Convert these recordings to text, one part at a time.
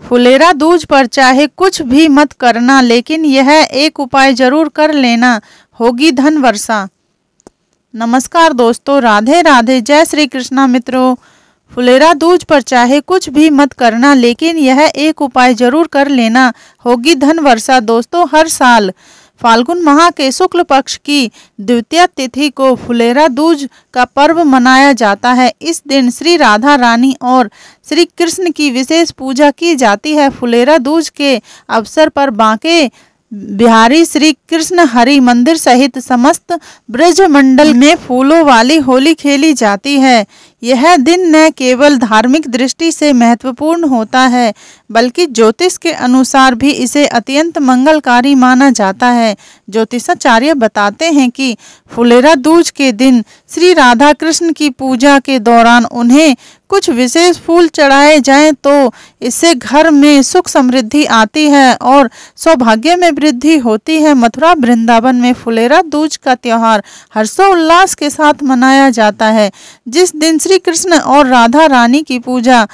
फुलेरा दूज पर चाहे कुछ भी मत करना, लेकिन यह एक उपाय जरूर कर लेना, होगी धन वर्षा। नमस्कार दोस्तों, राधे राधे, जय श्री कृष्णा। मित्रों, फुलेरा दूज पर चाहे कुछ भी मत करना, लेकिन यह एक उपाय जरूर कर लेना, होगी धन वर्षा। दोस्तों, हर साल फाल्गुन माह के शुक्ल पक्ष की द्वितीया तिथि को फुलेरा दूज का पर्व मनाया जाता है। इस दिन श्री राधा रानी और श्री कृष्ण की विशेष पूजा की जाती है। फुलेरा दूज के अवसर पर बांके बिहारी श्री कृष्ण हरि मंदिर सहित समस्त ब्रज मंडल में फूलों वाली होली खेली जाती है। यह दिन न केवल धार्मिक दृष्टि से महत्वपूर्ण होता है, बल्कि ज्योतिष के अनुसार भी इसे अत्यंत मंगलकारी माना जाता है। ज्योतिषाचार्य बताते हैं कि फुलेरा दूज के दिन श्री राधा कृष्ण की पूजा के दौरान उन्हें कुछ विशेष फूल चढ़ाए जाएं तो इससे घर में सुख समृद्धि आती है और सौभाग्य में वृद्धि होती है। मथुरा वृंदावन में फुलेरा दूज का त्योहार हर्षोल्लास के साथ मनाया जाता है, जिस दिन श्री कृष्ण और राधा रानी की पूजा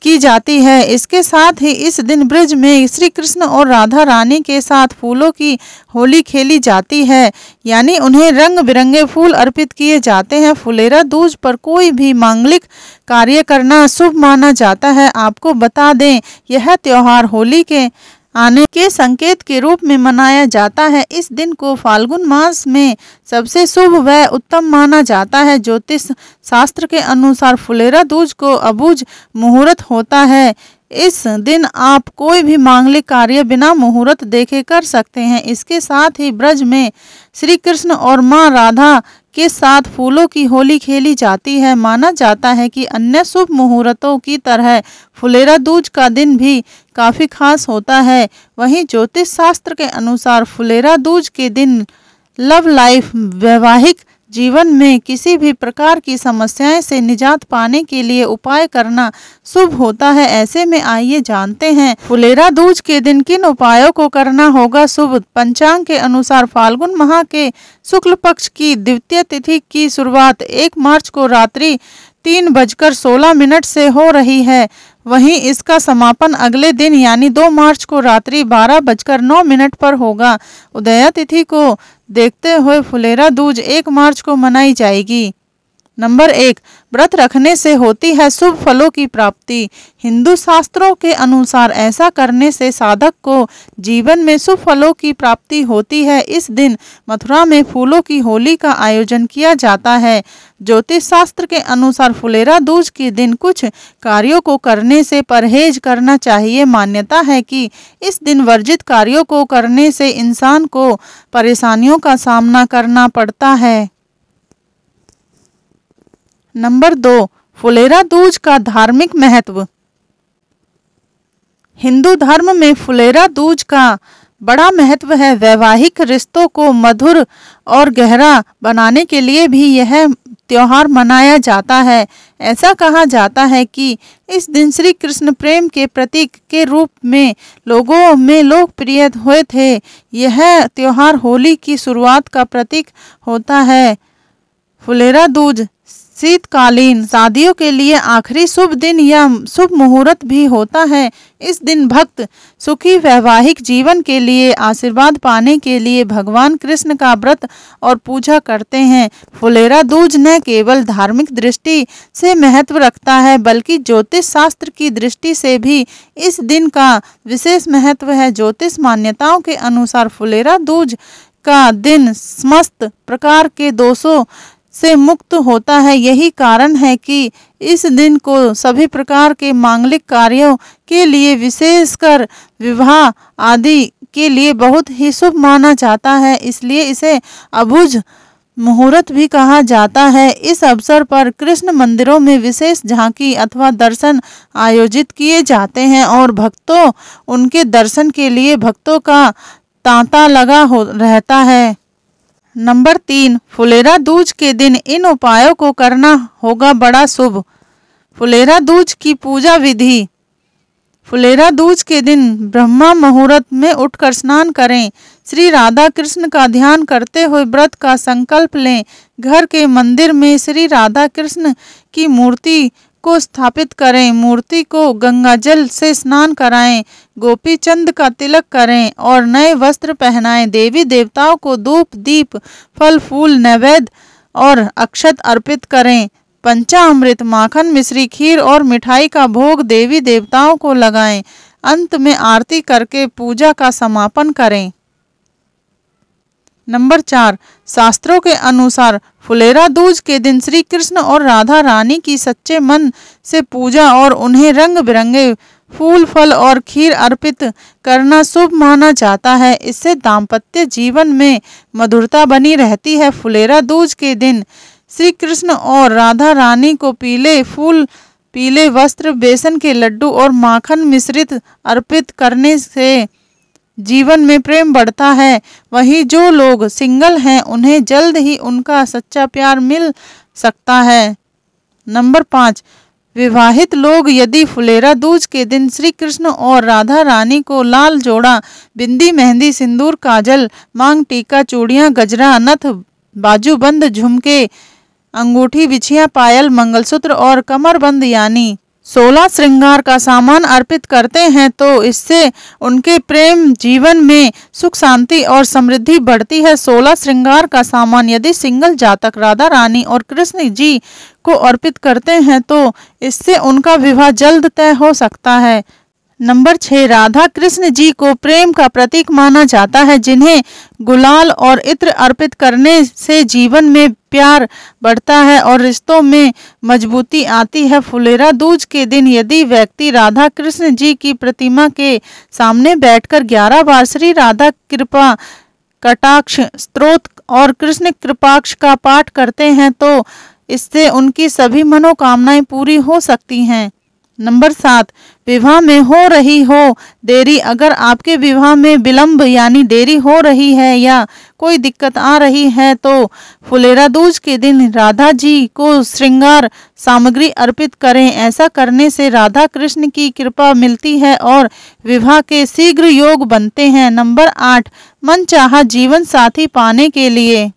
की जाती है। इसके साथ ही इस दिन ब्रज में श्री कृष्ण और राधा रानी के साथ फूलों की होली खेली जाती है, यानी उन्हें रंग बिरंगे फूल अर्पित किए जाते हैं। फुलेरा दूज पर कोई भी मांगलिक कार्य करना शुभ माना जाता है। आपको बता दें, यह त्योहार होली के आने के संकेत के रूप में मनाया जाता है। इस दिन को फाल्गुन मास में सबसे शुभ व उत्तम माना जाता है। ज्योतिष शास्त्र के अनुसार फुलेरा दूज को अबुझ मुहूर्त होता है। इस दिन आप कोई भी मांगलिक कार्य बिना मुहूर्त देखे कर सकते हैं। इसके साथ ही ब्रज में श्री कृष्ण और मां राधा के साथ फूलों की होली खेली जाती है। माना जाता है कि अन्य शुभ मुहूर्तों की तरह फुलेरा दूज का दिन भी काफी खास होता है। वहीं ज्योतिष शास्त्र के अनुसार फुलेरा दूज के दिन लव लाइफ, वैवाहिक जीवन में किसी भी प्रकार की समस्याएं से निजात पाने के लिए उपाय करना शुभ होता है। ऐसे में आइए जानते हैं फुलेरा दूज के दिन किन उपायों को करना होगा शुभ। पंचांग के अनुसार फाल्गुन माह के शुक्ल पक्ष की द्वितीय तिथि की शुरुआत 1 मार्च को रात्रि 3:16 से हो रही है। वहीं इसका समापन अगले दिन यानी 2 मार्च को रात्रि 12:09 पर होगा। उदया तिथि को देखते हुए फुलेरा दूज 1 मार्च को मनाई जाएगी। नंबर 1, व्रत रखने से होती है शुभ फलों की प्राप्ति। हिंदू शास्त्रों के अनुसार ऐसा करने से साधक को जीवन में शुभ फलों की प्राप्ति होती है। इस दिन मथुरा में फूलों की होली का आयोजन किया जाता है। ज्योतिष शास्त्र के अनुसार फुलेरा दूज के दिन कुछ कार्यों को करने से परहेज करना चाहिए। मान्यता है कि इस दिन वर्जित कार्यों को करने से इंसान को परेशानियों का सामना करना पड़ता है। नंबर 2, फुलेरा दूज का धार्मिक महत्व। हिंदू धर्म में फुलेरा दूज का बड़ा महत्व है। वैवाहिक रिश्तों को मधुर और गहरा बनाने के लिए भी यह त्योहार मनाया जाता है। ऐसा कहा जाता है कि इस दिन श्री कृष्ण प्रेम के प्रतीक के रूप में लोगों में लोकप्रिय हुए थे। यह त्योहार होली की शुरुआत का प्रतीक होता है। फुलेरा दूज शीतकालीन शादियों के लिए आखिरी शुभ दिन या शुभ मुहूर्त भी होता है। इस दिन भक्त सुखी वैवाहिक जीवन के लिए आशीर्वाद पाने के लिए भगवान कृष्ण का व्रत और पूजा करते हैं। फुलेरा दूज न केवल धार्मिक दृष्टि से महत्व रखता है, बल्कि ज्योतिष शास्त्र की दृष्टि से भी इस दिन का विशेष महत्व है। ज्योतिष मान्यताओं के अनुसार फुलेरा दूज का दिन समस्त प्रकार के दोषों से मुक्त होता है। यही कारण है कि इस दिन को सभी प्रकार के मांगलिक कार्यों के लिए, विशेषकर विवाह आदि के लिए बहुत ही शुभ माना जाता है। इसलिए इसे अबुझ मुहूर्त भी कहा जाता है। इस अवसर पर कृष्ण मंदिरों में विशेष झांकी अथवा दर्शन आयोजित किए जाते हैं और भक्तों उनके दर्शन के लिए भक्तों का तांता लगा रहता है। नंबर 3, फुलेरा दूज के दिन इन उपायों को करना होगा बड़ा शुभ। फुलेरा दूज की पूजा विधि। फुलेरा दूज के दिन ब्रह्मा मुहूर्त में उठकर स्नान करें। श्री राधा कृष्ण का ध्यान करते हुए व्रत का संकल्प लें। घर के मंदिर में श्री राधा कृष्ण की मूर्ति को स्थापित करें, मूर्ति को गंगा जल से स्नान कराएं, गोपी चंद का तिलक करें और नए वस्त्र पहनाएं। देवी देवताओं को धूप दीप फल फूल नैवेद्य और अक्षत अर्पित करें। पंचामृत माखन मिश्री खीर और मिठाई का भोग देवी देवताओं को लगाएं। अंत में आरती करके पूजा का समापन करें। नंबर 4, शास्त्रों के अनुसार फुलेरा दूज के दिन श्री कृष्ण और राधा रानी की सच्चे मन से पूजा और उन्हें रंग बिरंगे फूल फल और खीर अर्पित करना शुभ माना जाता है। इससे दाम्पत्य जीवन में मधुरता बनी रहती है। फुलेरा दूज के दिन श्री कृष्ण और राधा रानी को पीले फूल, पीले वस्त्र, बेसन के लड्डू और माखन मिश्रित अर्पित करने से जीवन में प्रेम बढ़ता है। वहीं जो लोग सिंगल हैं उन्हें जल्द ही उनका सच्चा प्यार मिल सकता है। नंबर 5, विवाहित लोग यदि फुलेरा दूज के दिन श्री कृष्ण और राधा रानी को लाल जोड़ा, बिंदी, मेहंदी, सिंदूर, काजल, मांग टीका, चूड़ियां, गजरा, नथ, बाजूबंद, झुमके, अंगूठी, बिछिया, पायल, मंगलसूत्र और कमरबंद यानी 16 श्रृंगार का सामान अर्पित करते हैं तो इससे उनके प्रेम जीवन में सुख शांति और समृद्धि बढ़ती है। 16 श्रृंगार का सामान यदि सिंगल जातक राधा रानी और कृष्ण जी को अर्पित करते हैं तो इससे उनका विवाह जल्द तय हो सकता है। नंबर 6, राधा कृष्ण जी को प्रेम का प्रतीक माना जाता है, जिन्हें गुलाल और इत्र अर्पित करने से जीवन में प्यार बढ़ता है और रिश्तों में मजबूती आती है। फुलेरा दूज के दिन यदि व्यक्ति राधा कृष्ण जी की प्रतिमा के सामने बैठकर 11 बार श्री राधा कृपा कटाक्ष स्तोत्र और कृष्ण कृपाक्ष का पाठ करते हैं तो इससे उनकी सभी मनोकामनाएं पूरी हो सकती हैं। नंबर 7, विवाह में हो रही हो देरी। अगर आपके विवाह में विलंब यानी देरी हो रही है या कोई दिक्कत आ रही है तो फुलेरा दूज के दिन राधा जी को श्रृंगार सामग्री अर्पित करें। ऐसा करने से राधा कृष्ण की कृपा मिलती है और विवाह के शीघ्र योग बनते हैं। नंबर 8, मनचाहा जीवन साथी पाने के लिए।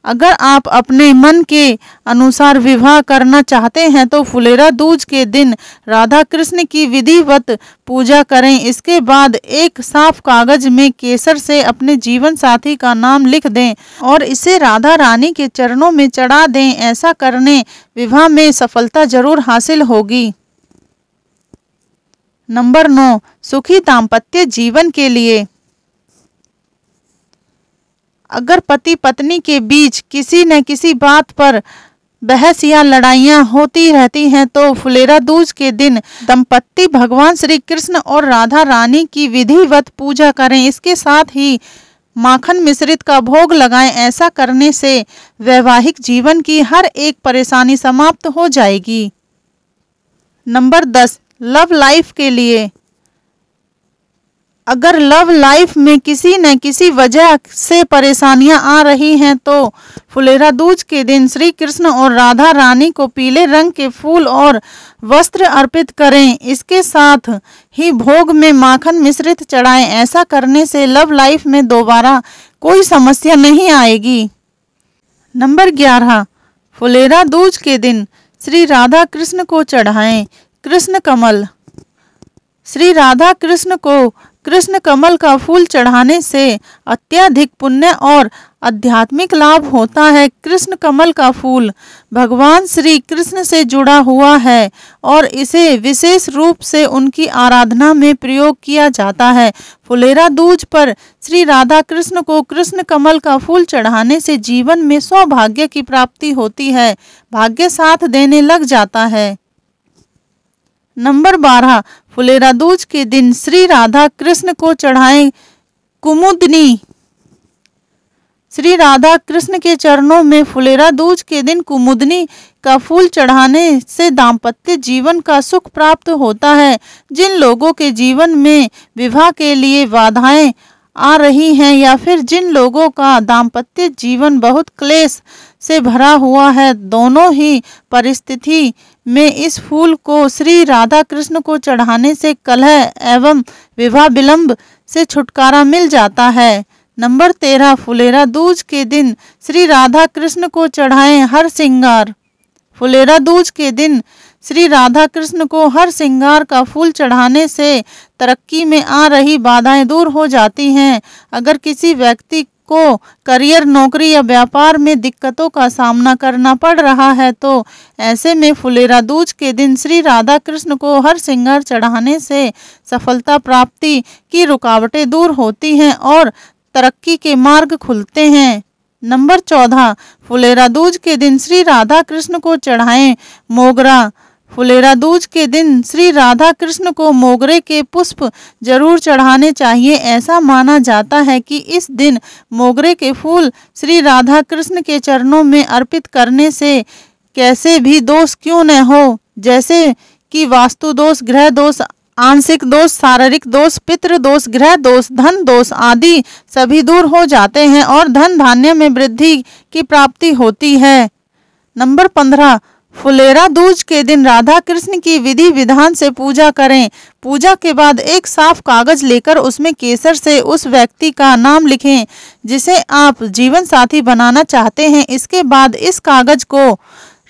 अगर आप अपने मन के अनुसार विवाह करना चाहते हैं तो फुलेरा दूज के दिन राधा कृष्ण की विधिवत पूजा करें। इसके बाद एक साफ कागज में केसर से अपने जीवन साथी का नाम लिख दें और इसे राधा रानी के चरणों में चढ़ा दें। ऐसा करने विवाह में सफलता जरूर हासिल होगी। नंबर 9, सुखी दाम्पत्य जीवन के लिए। अगर पति पत्नी के बीच किसी न किसी बात पर बहस या लड़ाइयाँ होती रहती हैं तो फुलेरा दूज के दिन दंपत्ति भगवान श्री कृष्ण और राधा रानी की विधिवत पूजा करें। इसके साथ ही माखन मिश्रित का भोग लगाएं। ऐसा करने से वैवाहिक जीवन की हर एक परेशानी समाप्त हो जाएगी। नंबर 10, लव लाइफ के लिए। अगर लव लाइफ में किसी न किसी वजह से परेशानियां आ रही हैं तो फुलेरा दूज के दिन श्री कृष्ण और राधा रानी को पीले रंग के फूल और वस्त्र अर्पित करें। इसके साथ ही भोग में माखन मिश्रित चढ़ाएं। ऐसा करने से लव लाइफ में दोबारा कोई समस्या नहीं आएगी। नंबर 11, फुलेरा दूज के दिन श्री राधा कृष्ण को चढ़ाएं कृष्ण कमल। श्री राधा कृष्ण को कृष्ण कमल का फूल चढ़ाने से अत्यधिक पुण्य और आध्यात्मिक लाभ होता है। कृष्ण कमल का फूल भगवान श्री कृष्ण से जुड़ा हुआ है और इसे विशेष रूप से उनकी आराधना में प्रयोग किया जाता है। फुलेरा दूज पर श्री राधा कृष्ण को कृष्ण कमल का फूल चढ़ाने से जीवन में सौभाग्य की प्राप्ति होती है, भाग्य साथ देने लग जाता है। नंबर 12, फुलेरा दूज के दिन श्री राधा कृष्ण को चढ़ाएं कुमुदनी। श्री राधा कृष्ण के चरणों में फुलेरा दूज के दिन कुमुदनी का फूल चढ़ाने से दाम्पत्य जीवन का सुख प्राप्त होता है। जिन लोगों के जीवन में विवाह के लिए बाधाएं आ रही हैं या फिर जिन लोगों का दाम्पत्य जीवन बहुत क्लेश से भरा हुआ है, दोनों ही परिस्थिति में इस फूल को श्री राधा कृष्ण को चढ़ाने से कलह एवं विवाह विलंब से छुटकारा मिल जाता है। नंबर 13, फुलेरा दूज के दिन श्री राधा कृष्ण को चढ़ाएं हर श्रृंगार। फुलेरा दूज के दिन श्री राधा कृष्ण को हर श्रृंगार का फूल चढ़ाने से तरक्की में आ रही बाधाएं दूर हो जाती हैं। अगर किसी व्यक्ति को करियर, नौकरी या व्यापार में दिक्कतों का सामना करना पड़ रहा है तो ऐसे में फुलेरा दूज के दिन श्री राधा कृष्ण को हर श्रृंगार चढ़ाने से सफलता प्राप्ति की रुकावटें दूर होती हैं और तरक्की के मार्ग खुलते हैं। नंबर 14, फुलेरा दूज के दिन श्री राधा कृष्ण को चढ़ाएं मोगरा। फुलेरा दूज के दिन श्री राधा कृष्ण को मोगरे के पुष्प जरूर चढ़ाने चाहिए। ऐसा माना जाता है कि इस दिन मोगरे के फूल श्री राधा कृष्ण के चरणों में अर्पित करने से कैसे भी दोष क्यों न हो, जैसे कि वास्तु दोष, ग्रह दोष, आंशिक दोष, शारीरिक दोष, पितृ दोष, ग्रह दोष, धन दोष आदि सभी दूर हो जाते हैं और धन धान्य में वृद्धि की प्राप्ति होती है। नंबर 15, फुलेरा दूज के दिन राधा कृष्ण की विधि विधान से पूजा करें। पूजा के बाद एक साफ कागज लेकर उसमें केसर से उस व्यक्ति का नाम लिखें जिसे आप जीवन साथी बनाना चाहते हैं। इसके बाद इस कागज को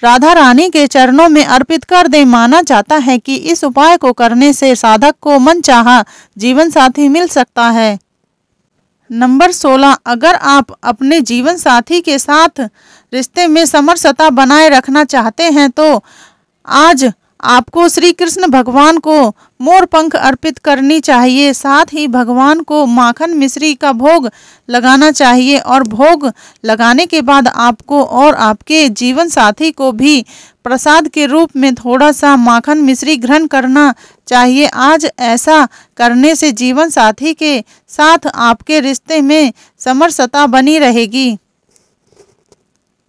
राधा रानी के चरणों में अर्पित कर दें। माना जाता है कि इस उपाय को करने से साधक को मनचाहा जीवन साथी मिल सकता है। नंबर 16, अगर आप अपने जीवन साथी के साथ रिश्ते में समरसता बनाए रखना चाहते हैं तो आज आपको श्री कृष्ण भगवान को मोर पंख अर्पित करनी चाहिए। साथ ही भगवान को माखन मिश्री का भोग लगाना चाहिए और भोग लगाने के बाद आपको और आपके जीवन साथी को भी प्रसाद के रूप में थोड़ा सा माखन मिश्री ग्रहण करना चाहिए। आज ऐसा करने से जीवन साथी के साथ आपके रिश्ते में समरसता बनी रहेगी।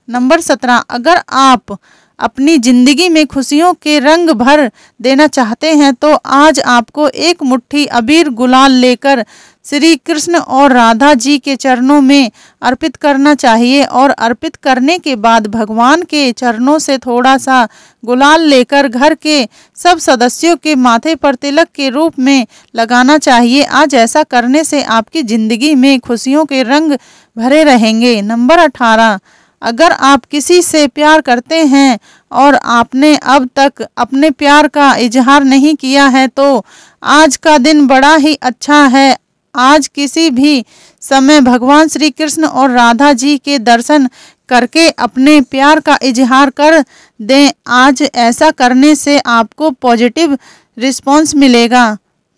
नंबर 17, अगर आप अपनी जिंदगी में खुशियों के रंग भर देना चाहते हैं तो आज आपको एक मुट्ठी अबीर गुलाल लेकर श्री कृष्ण और राधा जी के चरणों में अर्पित करना चाहिए और अर्पित करने के बाद भगवान के चरणों से थोड़ा सा गुलाल लेकर घर के सब सदस्यों के माथे पर तिलक के रूप में लगाना चाहिए। आज ऐसा करने से आपकी जिंदगी में खुशियों के रंग भरे रहेंगे। नंबर 18, अगर आप किसी से प्यार करते हैं और आपने अब तक अपने प्यार का इजहार नहीं किया है तो आज का दिन बड़ा ही अच्छा है। आज किसी भी समय भगवान श्री कृष्ण और राधा जी के दर्शन करके अपने प्यार का इजहार कर दें। आज ऐसा करने से आपको पॉजिटिव रिस्पॉन्स मिलेगा।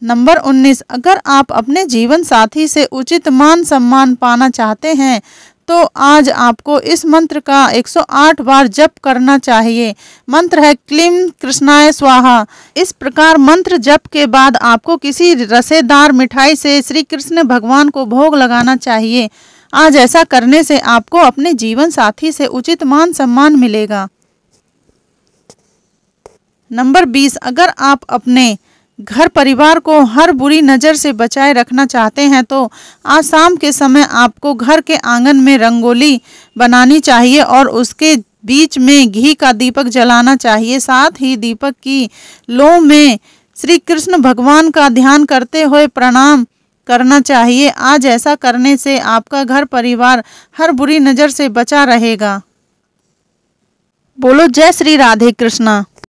नंबर 19, अगर आप अपने जीवन साथी से उचित मान सम्मान पाना चाहते हैं तो आज आपको इस मंत्र का 108 बार जप करना चाहिए। मंत्र है क्लीं कृष्णाय स्वाहा। इस प्रकार मंत्र जप के बाद आपको किसी रसेदार मिठाई से श्री कृष्ण भगवान को भोग लगाना चाहिए। आज ऐसा करने से आपको अपने जीवन साथी से उचित मान सम्मान मिलेगा। नंबर 20, अगर आप अपने घर परिवार को हर बुरी नज़र से बचाए रखना चाहते हैं तो आज शाम के समय आपको घर के आंगन में रंगोली बनानी चाहिए और उसके बीच में घी का दीपक जलाना चाहिए। साथ ही दीपक की लौ में श्री कृष्ण भगवान का ध्यान करते हुए प्रणाम करना चाहिए। आज ऐसा करने से आपका घर परिवार हर बुरी नज़र से बचा रहेगा। बोलो जय श्री राधे कृष्णा।